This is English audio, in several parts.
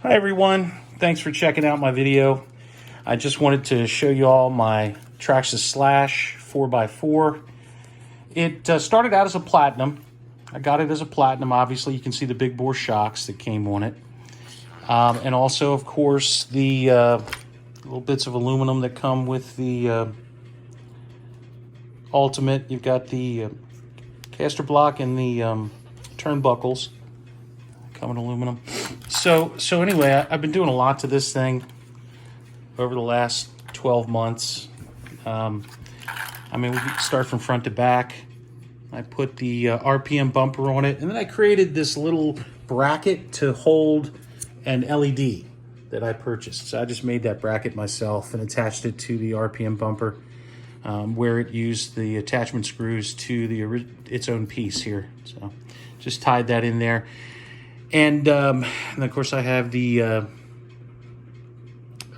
Hi everyone, thanks for checking out my video. I just wanted to show you all my Traxxas Slash 4x4. It started out as a platinum. I got it as a platinum. Obviously you can see the big bore shocks that came on it. And also of course the little bits of aluminum that come with the Ultimate. You've got the caster block and the turnbuckles come in aluminum. So anyway, I've been doing a lot to this thing over the last 12 months. I mean, we can start from front to back. I put the RPM bumper on it, and then I created this little bracket to hold an LED that I purchased. So I just made that bracket myself and attached it to the RPM bumper, where it used the attachment screws to its own piece here. So just tied that in there. And of course I have the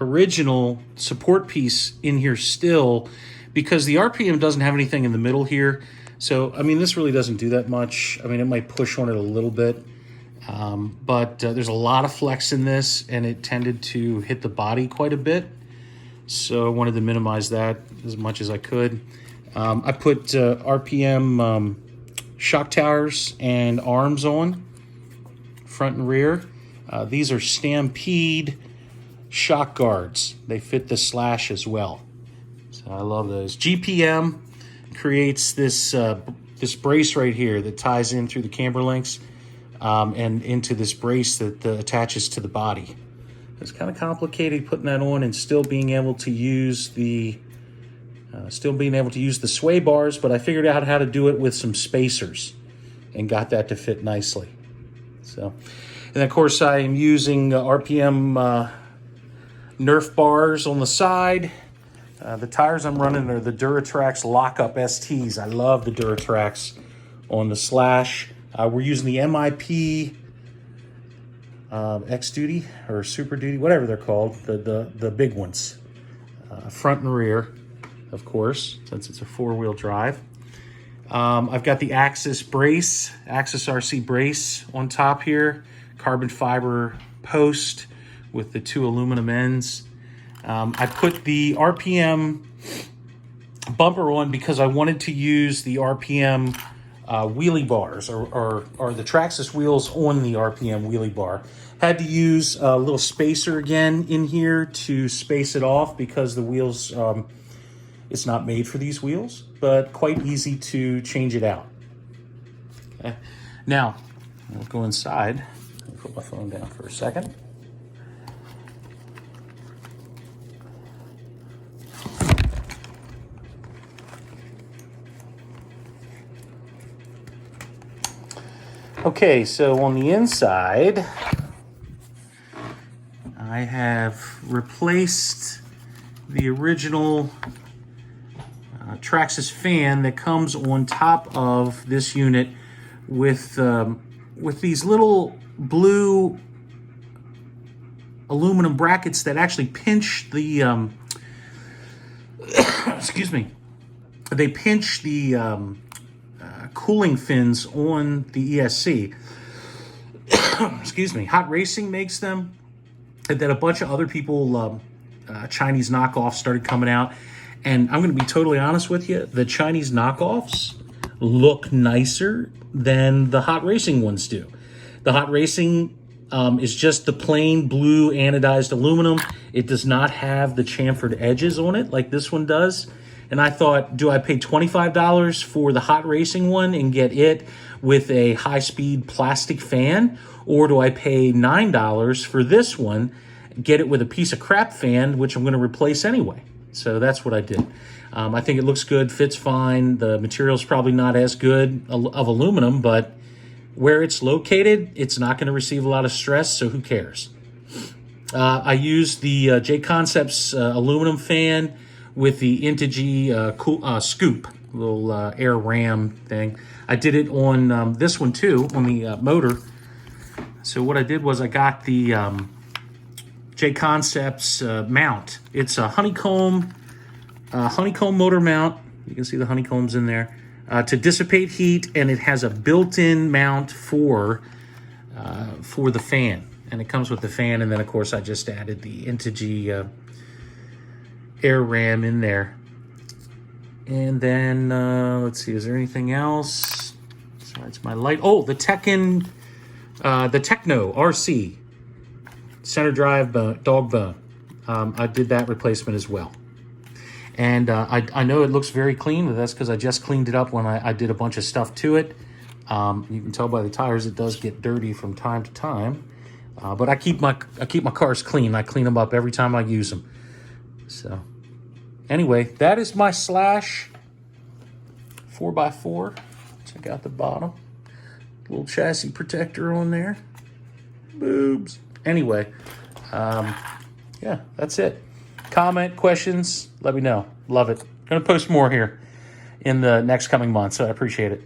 original support piece in here still, because the RPM doesn't have anything in the middle here. So, I mean, this really doesn't do that much. I mean, it might push on it a little bit, but there's a lot of flex in this, and it tended to hit the body quite a bit. So I wanted to minimize that as much as I could. I put RPM shock towers and arms on, front and rear. These are Stampede shock guards. They fit the Slash as well. So I love those. GPM creates this this brace right here that ties in through the camber links and into this brace that attaches to the body. It's kind of complicated putting that on and still being able to use the sway bars, but I figured out how to do it with some spacers and got that to fit nicely. So, and of course I am using RPM Nerf bars on the side. The tires I'm running are the Duratrax Lockup STs. I love the Duratrax on the Slash. We're using the MIP X Duty or Super Duty, whatever they're called, the big ones, front and rear, of course, since it's a four-wheel drive. I've got the Axis RC brace on top here, carbon fiber post with the two aluminum ends. I put the RPM bumper on because I wanted to use the RPM wheelie bars or the Traxxas wheels on the RPM wheelie bar. Had to use a little spacer again in here to space it off because the wheels, it's not made for these wheels, but quite easy to change it out. Okay. Now, we'll go inside. I'll put my phone down for a second. Okay, so on the inside, I have replaced the original Traxxas fan that comes on top of this unit with these little blue aluminum brackets that actually pinch the excuse me, they pinch the cooling fins on the ESC. Excuse me. Hot Racing makes them, and then a bunch of other people, Chinese knockoffs started coming out. And I'm going to be totally honest with you, the Chinese knockoffs look nicer than the Hot Racing ones do. The Hot Racing is just the plain blue anodized aluminum. It does not have the chamfered edges on it like this one does. And I thought, do I pay $25 for the Hot Racing one and get it with a high-speed plastic fan? Or do I pay $9 for this one, get it with a piece of crap fan, which I'm going to replace anyway? So that's what I did. I think it looks good, fits fine. The material's probably not as good of aluminum, but where it's located, it's not going to receive a lot of stress, so who cares? I used the JConcepts aluminum fan with the Integy scoop, little air ram thing. I did it on this one too, on the motor. So what I did was I got the JConcepts mount. It's a honeycomb motor mount. You can see the honeycombs in there to dissipate heat, and it has a built-in mount for the fan. and it comes with the fan, and then of course I just added the Integy air ram in there. And then let's see, is there anything else besides my light? Oh, the Techno RC center drive dog bone. I did that replacement as well. And I know it looks very clean, but that's because I just cleaned it up when I did a bunch of stuff to it. You can tell by the tires it does get dirty from time to time. But I keep my cars clean. I clean them up every time I use them. So anyway, that is my Slash 4x4. Check out the bottom. Little chassis protector on there. Boobs. Anyway, yeah, that's it. Comment, questions, let me know. Love it. Gonna post more here in the next coming months, so I appreciate it.